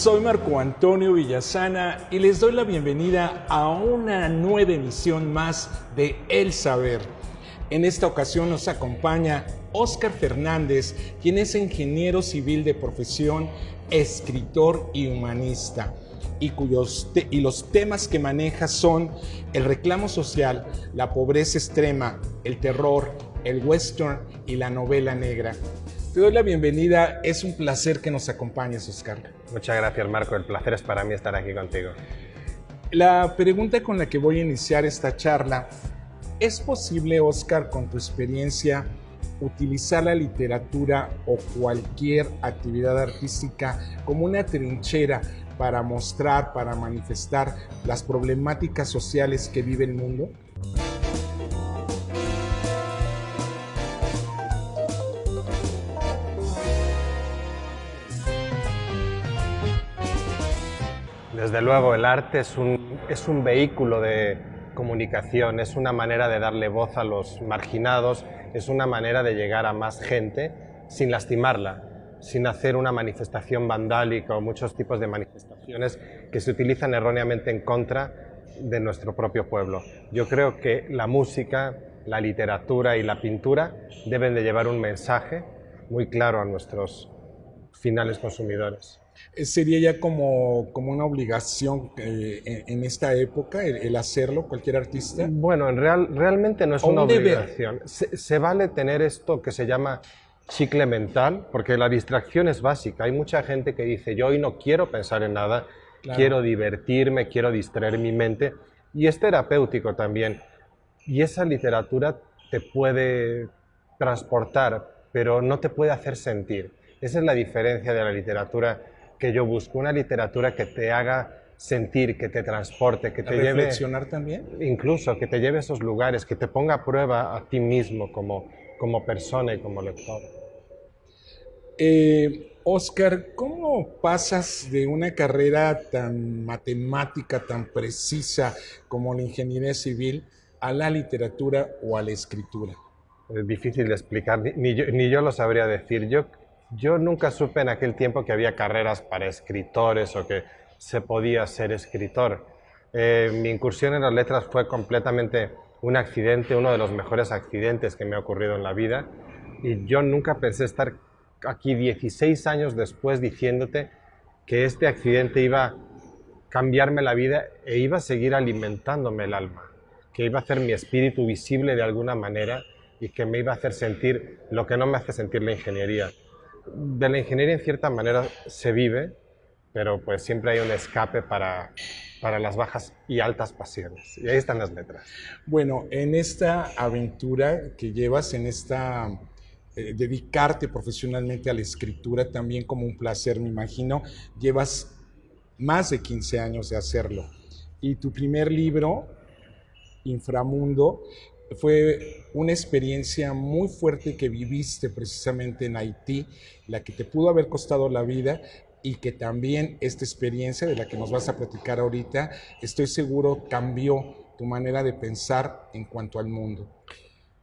Soy Marco Antonio Villasana y les doy la bienvenida a una nueva emisión más de El Saber. En esta ocasión nos acompaña Óscar Fernández, quien es ingeniero civil de profesión, escritor y humanista, y los temas que maneja son el reclamo social, la pobreza extrema, el terror, el western y la novela negra. Te doy la bienvenida, es un placer que nos acompañes, Óscar. Muchas gracias, Marco, el placer es para mí estar aquí contigo. La pregunta con la que voy a iniciar esta charla: ¿es posible, Óscar, con tu experiencia, utilizar la literatura o cualquier actividad artística como una trinchera para mostrar, para manifestar las problemáticas sociales que vive el mundo? Desde luego, el arte es un vehículo de comunicación, es una manera de darle voz a los marginados, es una manera de llegar a más gente sin lastimarla, sin hacer una manifestación vandálica o muchos tipos de manifestaciones que se utilizan erróneamente en contra de nuestro propio pueblo. Yo creo que la música, la literatura y la pintura deben de llevar un mensaje muy claro a nuestros finales consumidores. ¿Sería ya como una obligación en esta época el hacerlo, cualquier artista? Bueno, realmente no es una obligación. Se vale tener esto que se llama chicle mental, porque la distracción es básica. Hay mucha gente que dice, yo hoy no quiero pensar en nada, claro, quiero divertirme, quiero distraer mi mente, y es terapéutico también. Y esa literatura te puede transportar, pero no te puede hacer sentir. Esa es la diferencia de la literatura que yo busco, una literatura que te haga sentir, que te transporte, que te lleve... ¿Reflexionar también? Incluso, que te lleve a esos lugares, que te ponga a prueba a ti mismo como persona y como lector. Óscar, ¿cómo pasas de una carrera tan matemática, tan precisa como la ingeniería civil, a la literatura o a la escritura? Es difícil de explicar, ni yo lo sabría decir. Yo nunca supe en aquel tiempo que había carreras para escritores o que se podía ser escritor. Mi incursión en las letras fue completamente un accidente, uno de los mejores accidentes que me ha ocurrido en la vida, y yo nunca pensé estar aquí 16 años después diciéndote que este accidente iba a cambiarme la vida e iba a seguir alimentándome el alma, que iba a hacer mi espíritu visible de alguna manera y que me iba a hacer sentir lo que no me hace sentir la ingeniería. De la ingeniería en cierta manera se vive, pero pues siempre hay un escape para las bajas y altas pasiones. Y ahí están las letras. Bueno, en esta aventura que llevas, en esta dedicarte profesionalmente a la escritura también como un placer, me imagino, llevas más de 15 años de hacerlo. Y tu primer libro, Inframundo, fue una experiencia muy fuerte que viviste precisamente en Haití, la que te pudo haber costado la vida, y que también esta experiencia de la que nos vas a platicar ahorita, estoy seguro cambió tu manera de pensar en cuanto al mundo.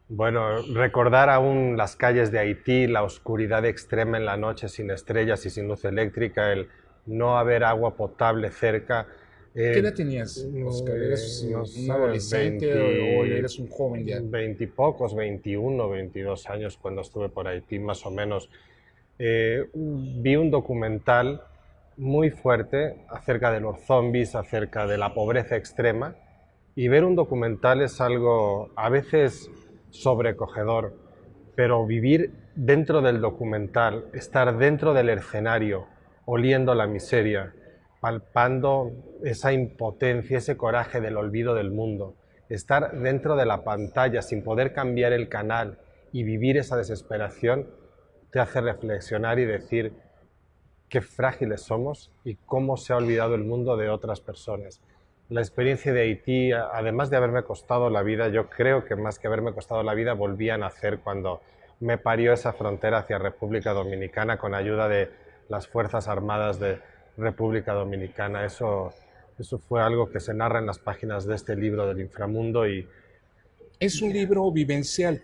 Bueno, recordar aún las calles de Haití, la oscuridad extrema en la noche sin estrellas y sin luz eléctrica, el no haber agua potable cerca. ¿Qué edad tenías, Óscar? ¿Eres un adolescente o eres un joven ya? 20 y pocos, 21, 22 años cuando estuve por Haití, más o menos. Vi un documental muy fuerte acerca de los zombies, acerca de la pobreza extrema, y ver un documental es algo a veces sobrecogedor, pero vivir dentro del documental, estar dentro del escenario, oliendo la miseria, palpando esa impotencia, ese coraje del olvido del mundo, estar dentro de la pantalla sin poder cambiar el canal y vivir esa desesperación, te hace reflexionar y decir qué frágiles somos y cómo se ha olvidado el mundo de otras personas. La experiencia de Haití, además de haberme costado la vida, yo creo que más que haberme costado la vida, volví a nacer cuando me parió esa frontera hacia República Dominicana con ayuda de las Fuerzas Armadas de República Dominicana. Eso fue algo que se narra en las páginas de este libro del Inframundo, y Es un libro vivencial,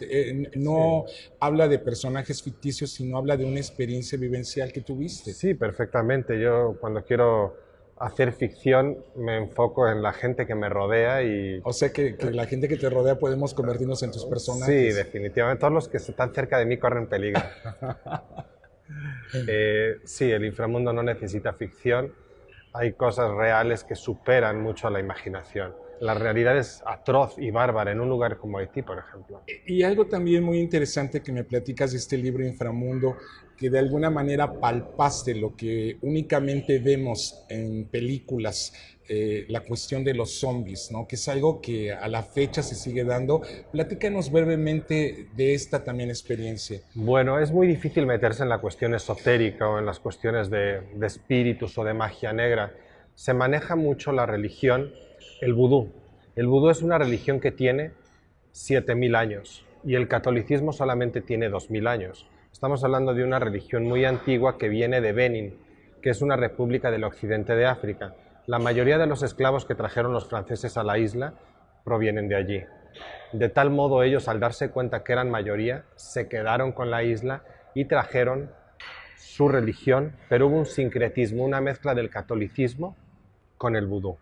no habla de personajes ficticios, sino habla de una experiencia vivencial que tuviste. Sí, perfectamente. Yo cuando quiero hacer ficción me enfoco en la gente que me rodea y O sea que la gente que te rodea podemos convertirnos en tus sí, personajes. definitivamente todos los que están cerca de mí corren peligro. Sí, el inframundo no necesita ficción. Hay cosas reales que superan mucho a la imaginación. La realidad es atroz y bárbara en un lugar como Haití, por ejemplo. Y algo también muy interesante que me platicas de este libro Inframundo, que de alguna manera palpaste lo que únicamente vemos en películas, la cuestión de los zombies, ¿no? Que es algo que a la fecha se sigue dando. Platícanos brevemente de esta también experiencia. Bueno, es muy difícil meterse en la cuestión esotérica o en las cuestiones de espíritus o de magia negra. Se maneja mucho la religión, el vudú. El vudú es una religión que tiene 7000 años y el catolicismo solamente tiene 2000 años. Estamos hablando de una religión muy antigua que viene de Benín, que es una república del occidente de África. La mayoría de los esclavos que trajeron los franceses a la isla provienen de allí. De tal modo ellos, al darse cuenta que eran mayoría, se quedaron con la isla y trajeron su religión, pero hubo un sincretismo, una mezcla del catolicismo con el vudú.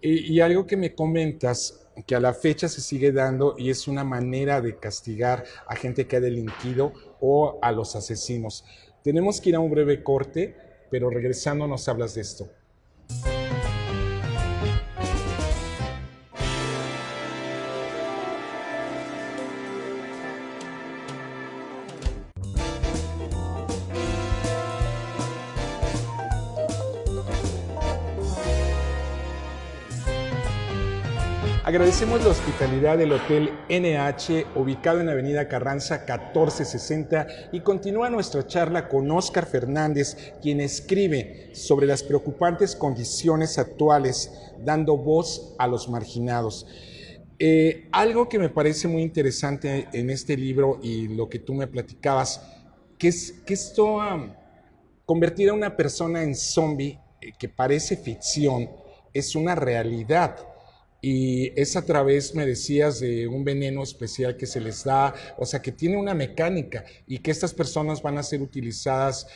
Y algo que me comentas, que a la fecha se sigue dando y es una manera de castigar a gente que ha delinquido o a los asesinos. Tenemos que ir a un breve corte, pero regresando nos hablas de esto. Agradecemos la hospitalidad del Hotel NH, ubicado en Avenida Carranza 1460, y continúa nuestra charla con Óscar Fernández, quien escribe sobre las preocupantes condiciones actuales, dando voz a los marginados. Algo que me parece muy interesante en este libro y lo que tú me platicabas, que es que esto convertir a una persona en zombie, que parece ficción, es una realidad. Y es a través, me decías, de un veneno especial que se les da, o sea, que tiene una mecánica y que estas personas van a ser utilizadas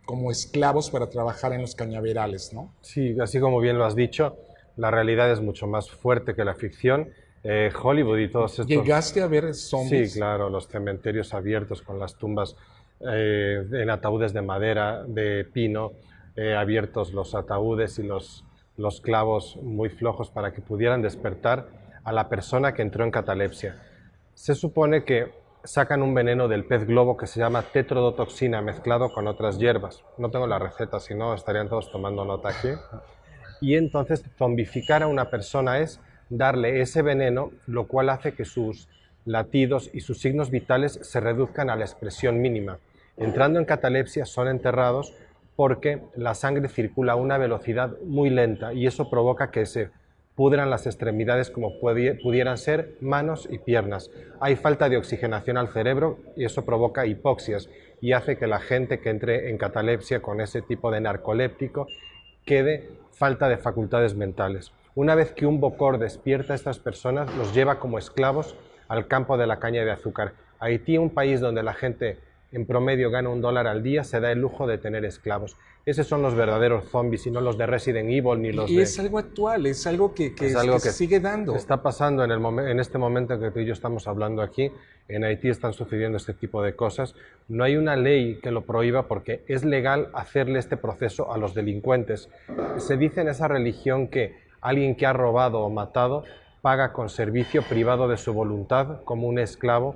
como esclavos para trabajar en los cañaverales, ¿no? Sí, así como bien lo has dicho, la realidad es mucho más fuerte que la ficción. Hollywood y todos estos... ¿Llegaste a ver Sí, zombies? claro, los cementerios abiertos con las tumbas en ataúdes de madera, de pino, abiertos los ataúdes y los clavos muy flojos para que pudieran despertar a la persona que entró en catalepsia. Se supone que sacan un veneno del pez globo que se llama tetrodotoxina mezclado con otras hierbas. No tengo la receta, si no estarían todos tomando nota aquí. Y entonces zombificar a una persona es darle ese veneno, lo cual hace que sus latidos y sus signos vitales se reduzcan a la expresión mínima. Entrando en catalepsia son enterrados porque la sangre circula a una velocidad muy lenta y eso provoca que se pudran las extremidades como pudieran ser manos y piernas. Hay falta de oxigenación al cerebro y eso provoca hipoxias y hace que la gente que entre en catalepsia con ese tipo de narcoléptico quede falta de facultades mentales. Una vez que un bocor despierta a estas personas, los lleva como esclavos al campo de la caña de azúcar. Haití, un país donde la gente en promedio gana $1 al día, se da el lujo de tener esclavos. Esos son los verdaderos zombies y no los de Resident Evil ni los Y de... es algo actual, es algo que algo se sigue dando. está pasando en este momento en que tú y yo estamos hablando aquí. En Haití están sucediendo este tipo de cosas. No hay una ley que lo prohíba porque es legal hacerle este proceso a los delincuentes. Se dice en esa religión que alguien que ha robado o matado paga con servicio privado de su voluntad como un esclavo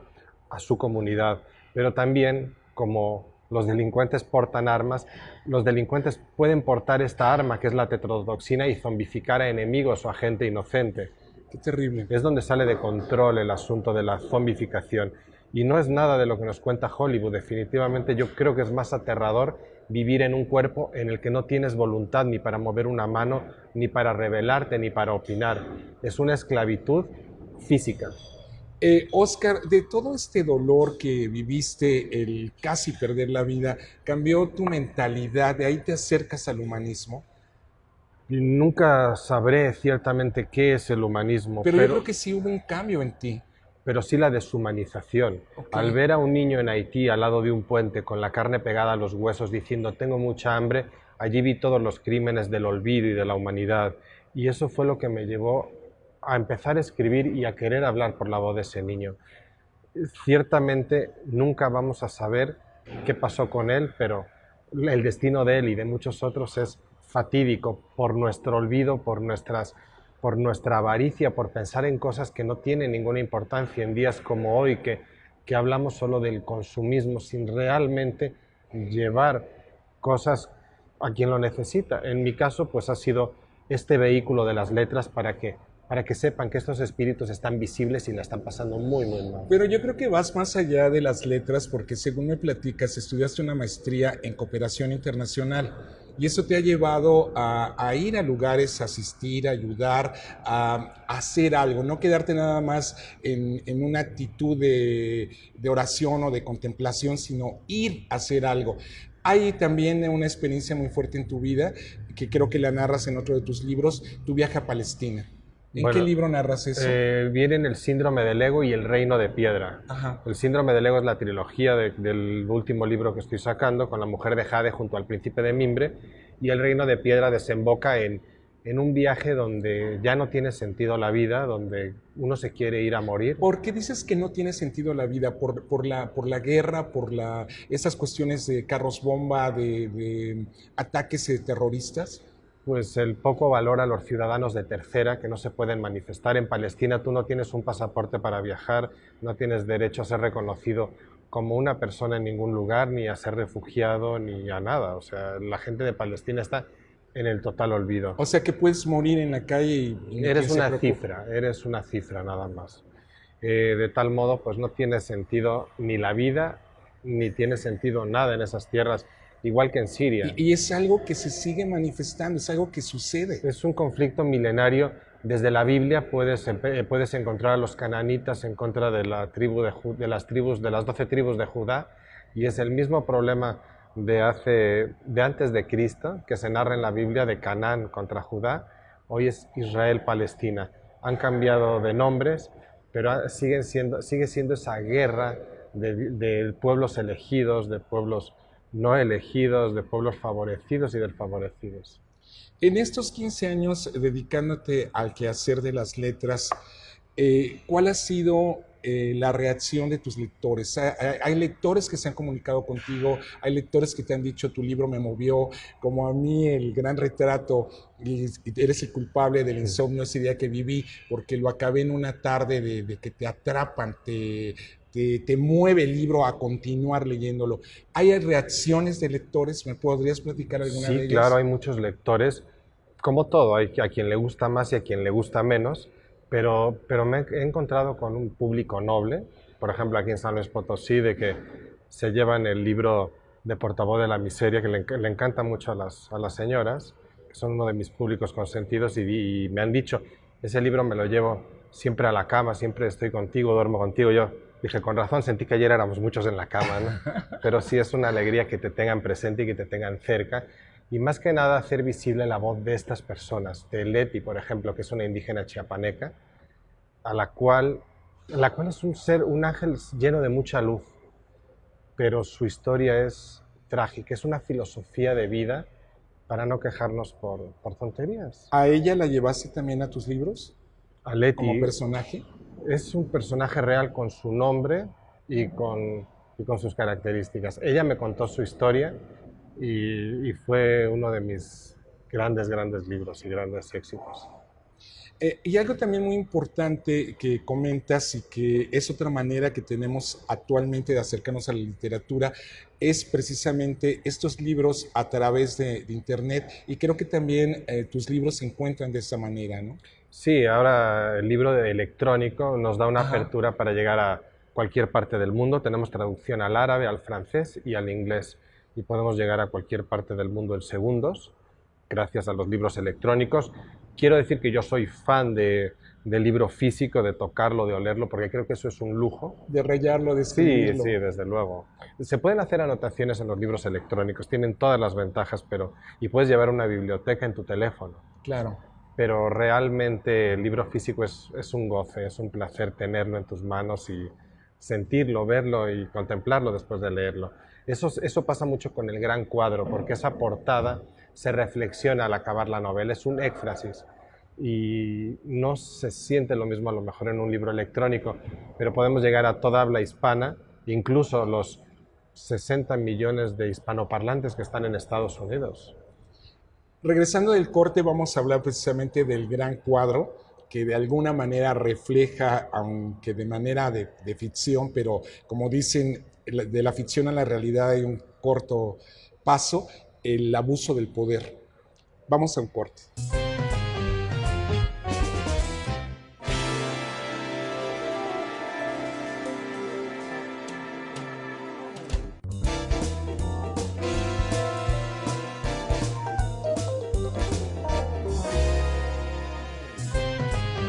a su comunidad. Pero también, como los delincuentes portan armas, los delincuentes pueden portar esta arma, que es la tetrodotoxina, y zombificar a enemigos o a gente inocente. Qué terrible. Es donde sale de control el asunto de la zombificación. Y no es nada de lo que nos cuenta Hollywood. Definitivamente yo creo que es más aterrador vivir en un cuerpo en el que no tienes voluntad ni para mover una mano, ni para rebelarte, ni para opinar. Es una esclavitud física. Oscar, de todo este dolor que viviste, el casi perder la vida, ¿cambió tu mentalidad? ¿De ahí te acercas al humanismo? Y nunca sabré ciertamente qué es el humanismo, Pero yo creo que sí hubo un cambio en ti. pero sí la deshumanización. Ok. Al ver a un niño en Haití al lado de un puente con la carne pegada a los huesos diciendo tengo mucha hambre, allí vi todos los crímenes del olvido y de la humanidad. Y eso fue lo que me llevó a empezar a escribir y a querer hablar por la voz de ese niño. Ciertamente nunca vamos a saber qué pasó con él, pero el destino de él y de muchos otros es fatídico por nuestro olvido, por nuestra avaricia, por pensar en cosas que no tienen ninguna importancia en días como hoy, que hablamos solo del consumismo sin realmente llevar cosas a quien lo necesita. En mi caso, pues ha sido este vehículo de las letras para que sepan que estos espíritus están visibles y la están pasando muy, muy mal. Pero yo creo que vas más allá de las letras porque según me platicas, estudiaste una maestría en cooperación internacional y eso te ha llevado a ir a lugares, a asistir, a ayudar, a hacer algo, no quedarte nada más en una actitud de oración o de contemplación, sino ir a hacer algo. Hay también una experiencia muy fuerte en tu vida que creo que la narras en otro de tus libros, tu viaje a Palestina. ¿En qué Bueno, libro narras eso? vienen el síndrome del ego y el reino de piedra. Ajá. El síndrome del ego es la trilogía del último libro que estoy sacando con la mujer de Jade junto al príncipe de Mimbre, y el reino de piedra desemboca en un viaje donde ya no tiene sentido la vida, donde uno se quiere ir a morir. ¿Por qué dices que no tiene sentido la vida? ¿Por la guerra, esas cuestiones de carros bomba, de ataques terroristas? Pues el poco valor a los ciudadanos de tercera que no se pueden manifestar. En Palestina tú no tienes un pasaporte para viajar, no tienes derecho a ser reconocido como una persona en ningún lugar, ni a ser refugiado, ni a nada. O sea, la gente de Palestina está en el total olvido. O sea que puedes morir en la calle y no Eres una cifra nada más. De tal modo, pues no tiene sentido ni la vida, ni tiene sentido nada en esas tierras, igual que en Siria. y es algo que se sigue manifestando, es algo que sucede. Es un conflicto milenario. Desde la Biblia puedes encontrar a los cananitas en contra de, de las 12 tribus de Judá, y es el mismo problema de antes de Cristo, que se narra en la Biblia, de Canaán contra Judá. Hoy es Israel-Palestina. Han cambiado de nombres, pero sigue siendo esa guerra de pueblos elegidos, de pueblos no elegidos, de pueblos favorecidos y desfavorecidos. En estos 15 años dedicándote al quehacer de las letras, ¿cuál ha sido la reacción de tus lectores? Hay lectores que se han comunicado contigo, hay lectores que te han dicho tu libro me movió, como a mí el gran retrato, y eres el culpable del insomnio ese día que viví, porque lo acabé en una tarde de que te atrapan, te mueve el libro a continuar leyéndolo. ¿Hay reacciones de lectores? ¿Me podrías platicar alguna de ellas? Sí, claro, hay muchos lectores. Como todo, hay a quien le gusta más y a quien le gusta menos, pero me he encontrado con un público noble, por ejemplo aquí en San Luis Potosí, de que se llevan el libro de Portavoz de la Miseria, que le encanta mucho a las señoras, que son uno de mis públicos consentidos, y me han dicho, ese libro me lo llevo siempre a la cama, siempre estoy contigo, duermo contigo. Yo dije, con razón, sentí que ayer éramos muchos en la cama, ¿no? Pero sí es una alegría que te tengan presente y que te tengan cerca. Y más que nada hacer visible la voz de estas personas, de Leti, por ejemplo, que es una indígena chiapaneca, la cual es un ser, un ángel lleno de mucha luz, pero su historia es trágica, es una filosofía de vida para no quejarnos por tonterías. ¿A ella la llevaste también a tus libros A Leti como personaje? es un personaje real con su nombre y con sus características. Ella me contó su historia y fue uno de mis grandes, grandes libros y grandes éxitos. Y algo también muy importante que comentas y que es otra manera que tenemos actualmente de acercarnos a la literatura es precisamente estos libros a través de internet, y creo que también tus libros se encuentran de esa manera, ¿no? Sí, ahora el libro electrónico nos da una Ajá. apertura para llegar a cualquier parte del mundo. Tenemos traducción al árabe, al francés y al inglés, y podemos llegar a cualquier parte del mundo en segundos gracias a los libros electrónicos. Quiero decir que yo soy fan del libro físico, de tocarlo, de olerlo, porque creo que eso es un lujo. De rayarlo, de Sí, escribirlo. sí, desde luego. Se pueden hacer anotaciones en los libros electrónicos, tienen todas las ventajas, y puedes llevar una biblioteca en tu teléfono. Claro. Pero realmente el libro físico es un goce, es un placer tenerlo en tus manos y sentirlo, verlo y contemplarlo después de leerlo. Eso pasa mucho con el gran cuadro, porque esa portada se reflexiona al acabar la novela, es un éxtasis. Y no se siente lo mismo a lo mejor en un libro electrónico, pero podemos llegar a toda habla hispana, incluso los 60 millones de hispanoparlantes que están en Estados Unidos. Regresando del corte, vamos a hablar precisamente del gran cuadro, que de alguna manera refleja, aunque de manera de ficción, pero como dicen, de la ficción a la realidad hay un corto paso, el abuso del poder. Vamos a un corte.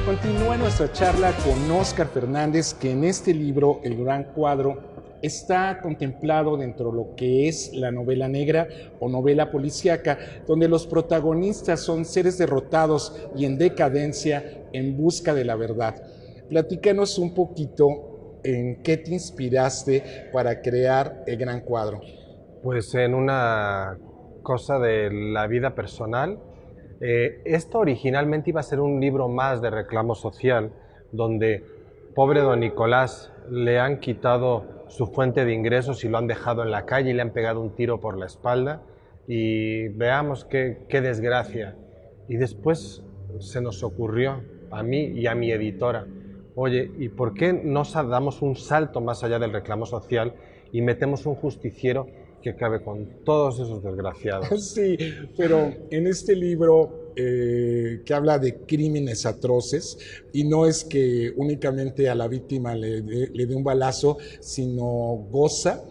Continúa nuestra charla con Óscar Fernández, que en este libro, El Gran Cuadro, está contemplado dentro de lo que es la novela negra o novela policíaca, donde los protagonistas son seres derrotados y en decadencia en busca de la verdad. Platícanos un poquito en qué te inspiraste para crear El Gran Cuadro. Pues en una cosa de la vida personal. Esto originalmente iba a ser un libro más de reclamo social, donde pobre don Nicolás le han quitado su fuente de ingresos y lo han dejado en la calle y le han pegado un tiro por la espalda y veamos qué desgracia. Y después se nos ocurrió, a mí y a mi editora, oye, ¿y por qué no damos un salto más allá del reclamo social y metemos un justiciero que acabe con todos esos desgraciados? Sí, pero en este libro que habla de crímenes atroces, y no es que únicamente a la víctima le dé un balazo, sino goza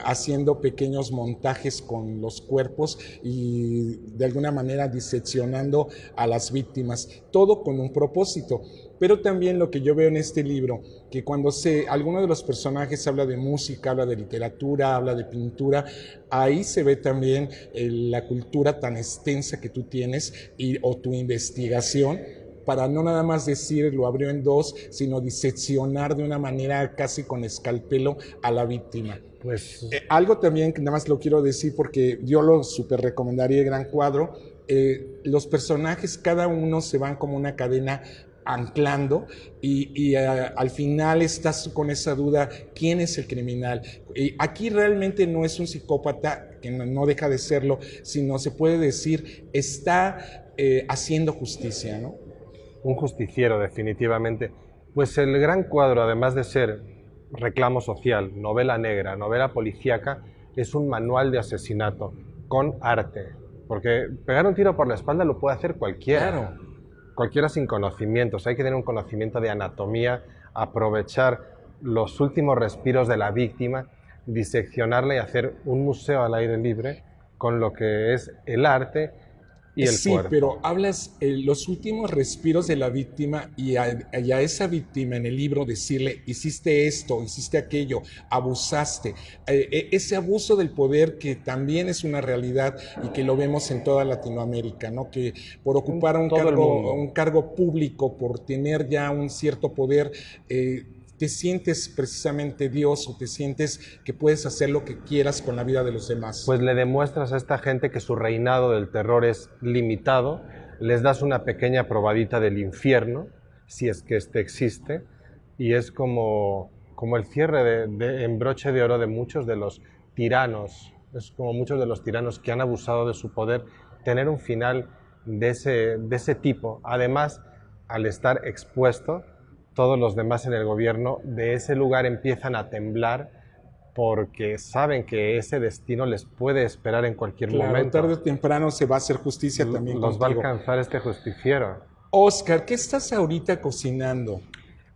haciendo pequeños montajes con los cuerpos y de alguna manera diseccionando a las víctimas, todo con un propósito. Pero también lo que yo veo en este libro, que cuando alguno de los personajes habla de música, habla de literatura, habla de pintura, ahí se ve también la cultura tan extensa que tú tienes o tu investigación, para no nada más decir lo abrió en dos, sino diseccionar de una manera casi con escalpelo a la víctima. Pues Algo también que nada más lo quiero decir porque yo lo súper recomendaría, el Gran Cuadro. Los personajes, cada uno se van como una cadena anclando y al final estás con esa duda, ¿quién es el criminal? Aquí realmente no es un psicópata, que no deja de serlo, sino se puede decir, está haciendo justicia, ¿no? un justiciero, definitivamente. Pues el Gran Cuadro, además de ser reclamo social, novela negra, novela policíaca, es un manual de asesinato con arte. Porque pegar un tiro por la espalda lo puede hacer cualquiera. Claro. Cualquiera sin conocimientos. Hay que tener un conocimiento de anatomía, aprovechar los últimos respiros de la víctima, diseccionarla y hacer un museo al aire libre con lo que es el arte y el Sí, cuerpo. pero hablas los últimos respiros de la víctima y a esa víctima en el libro decirle, hiciste esto, hiciste aquello, abusaste. Ese abuso del poder que también es una realidad y que lo vemos en toda Latinoamérica, ¿no? Que por ocupar un cargo público, por tener ya un cierto poder, te sientes precisamente Dios o te sientes que puedes hacer lo que quieras con la vida de los demás. Pues le demuestras a esta gente que su reinado del terror es limitado, les das una pequeña probadita del infierno, si es que este existe, y es como el cierre en broche de oro de muchos de los tiranos, es como muchos de los tiranos que han abusado de su poder, tener un final de ese tipo. Además, al estar expuesto, todos los demás en el gobierno de ese lugar empiezan a temblar porque saben que ese destino les puede esperar en cualquier momento. Tarde o temprano se va a hacer justicia también los contigo. va a alcanzar este justiciero. Óscar, ¿qué estás ahorita cocinando?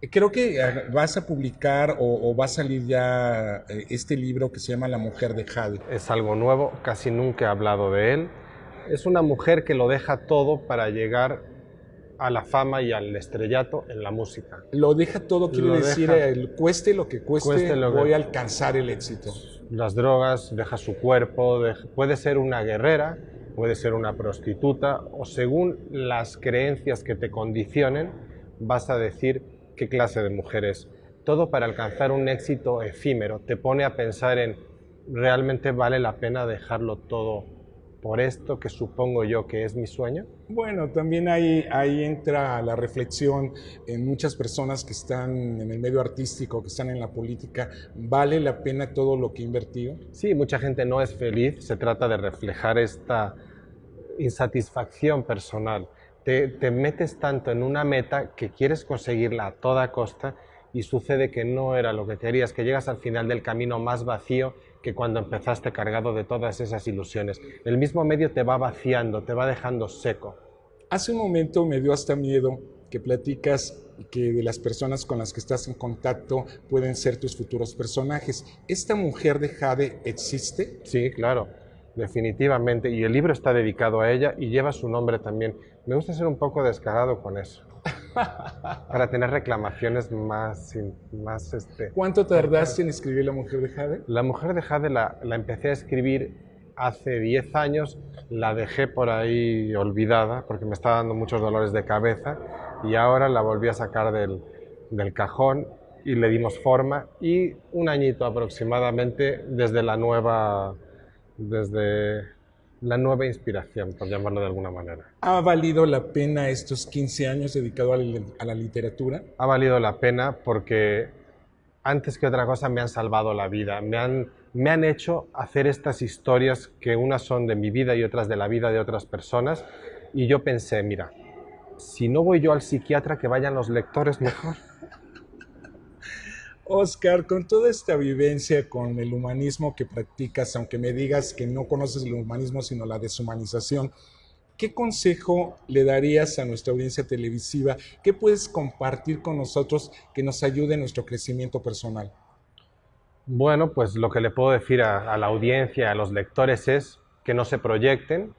Creo que vas a publicar o va a salir ya este libro que se llama La mujer de Jade. Es algo nuevo, casi nunca he hablado de él. Es una mujer que lo deja todo para llegar a la fama y al estrellato en la música. Lo deja todo, quiere decir, cueste lo que cueste, voy a alcanzar el éxito. las drogas, deja su cuerpo, puede ser una guerrera, puede ser una prostituta, o según las creencias que te condicionen, vas a decir qué clase de mujer es. Todo para alcanzar un éxito efímero. Te pone a pensar en, ¿realmente vale la pena dejarlo todo por esto que supongo yo que es mi sueño? Bueno, también ahí entra la reflexión en muchas personas que están en el medio artístico, que están en la política. ¿Vale la pena todo lo que he invertido? Sí, mucha gente no es feliz. Se trata de reflejar esta insatisfacción personal. Te metes tanto en una meta que quieres conseguirla a toda costa y sucede que no era lo que querías, que llegas al final del camino más vacío que cuando empezaste, cargado de todas esas ilusiones. El mismo medio te va vaciando, te va dejando seco. Hace un momento me dio hasta miedo que platicas que de las personas con las que estás en contacto pueden ser tus futuros personajes. ¿Esta mujer de Jade existe? Sí, claro, definitivamente. Y el libro está dedicado a ella y lleva su nombre también. Me gusta ser un poco descarado con eso. Para tener reclamaciones más. ¿Cuánto tardaste en escribir La mujer de Jade? La mujer de Jade la empecé a escribir hace 10 años, la dejé por ahí olvidada porque me estaba dando muchos dolores de cabeza y ahora la volví a sacar del cajón y le dimos forma, y un añito aproximadamente desde la nueva inspiración, por llamarlo de alguna manera. ¿Ha valido la pena estos 15 años dedicado a la literatura? Ha valido la pena porque antes que otra cosa me han salvado la vida, me han hecho hacer estas historias que unas son de mi vida y otras de la vida de otras personas, y yo pensé, mira, si no voy yo al psiquiatra, que vayan los lectores mejor. Oscar, con toda esta vivencia con el humanismo que practicas, aunque me digas que no conoces el humanismo sino la deshumanización, ¿qué consejo le darías a nuestra audiencia televisiva? ¿Qué puedes compartir con nosotros que nos ayude en nuestro crecimiento personal? Bueno, pues lo que le puedo decir a la audiencia, a los lectores, es que no se proyecten,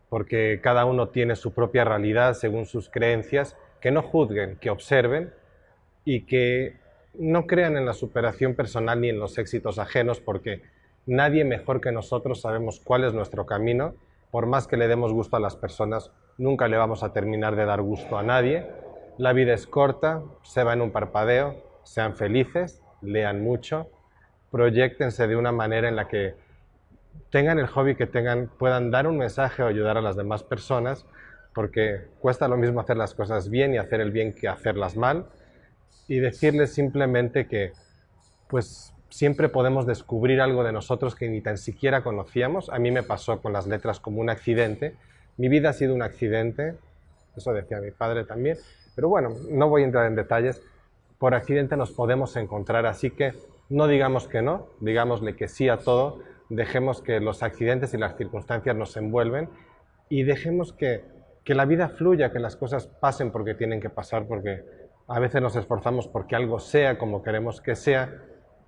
porque cada uno tiene su propia realidad según sus creencias, que no juzguen, que observen y que no crean en la superación personal ni en los éxitos ajenos, porque nadie mejor que nosotros sabemos cuál es nuestro camino. Por más que le demos gusto a las personas, nunca le vamos a terminar de dar gusto a nadie. La vida es corta, se va en un parpadeo, sean felices, lean mucho, proyéctense de una manera en la que tengan el hobby que tengan, puedan dar un mensaje o ayudar a las demás personas, porque cuesta lo mismo hacer las cosas bien y hacer el bien que hacerlas mal, y decirles simplemente que pues siempre podemos descubrir algo de nosotros que ni tan siquiera conocíamos. A mí me pasó con las letras como un accidente. Mi vida ha sido un accidente, eso decía mi padre también, pero bueno, no voy a entrar en detalles. Por accidente nos podemos encontrar, así que no digamos que no, digámosle que sí a todo, dejemos que los accidentes y las circunstancias nos envuelven y dejemos que la vida fluya, que las cosas pasen porque tienen que pasar, porque a veces nos esforzamos porque algo sea como queremos que sea,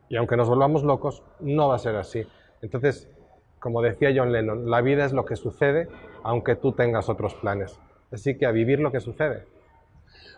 y aunque nos volvamos locos, no va a ser así. Entonces, como decía John Lennon, la vida es lo que sucede, aunque tú tengas otros planes. Así que a vivir lo que sucede.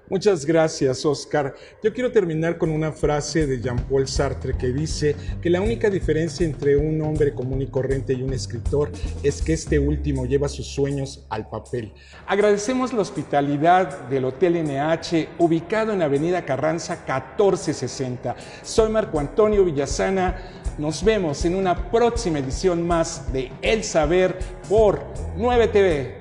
Muchas gracias, Oscar. Yo quiero terminar con una frase de Jean-Paul Sartre que dice que la única diferencia entre un hombre común y corriente y un escritor es que este último lleva sus sueños al papel. Agradecemos la hospitalidad del Hotel NH, ubicado en Avenida Carranza 1460. Soy Marco Antonio Villasana. Nos vemos en una próxima edición más de El Saber por 9TV.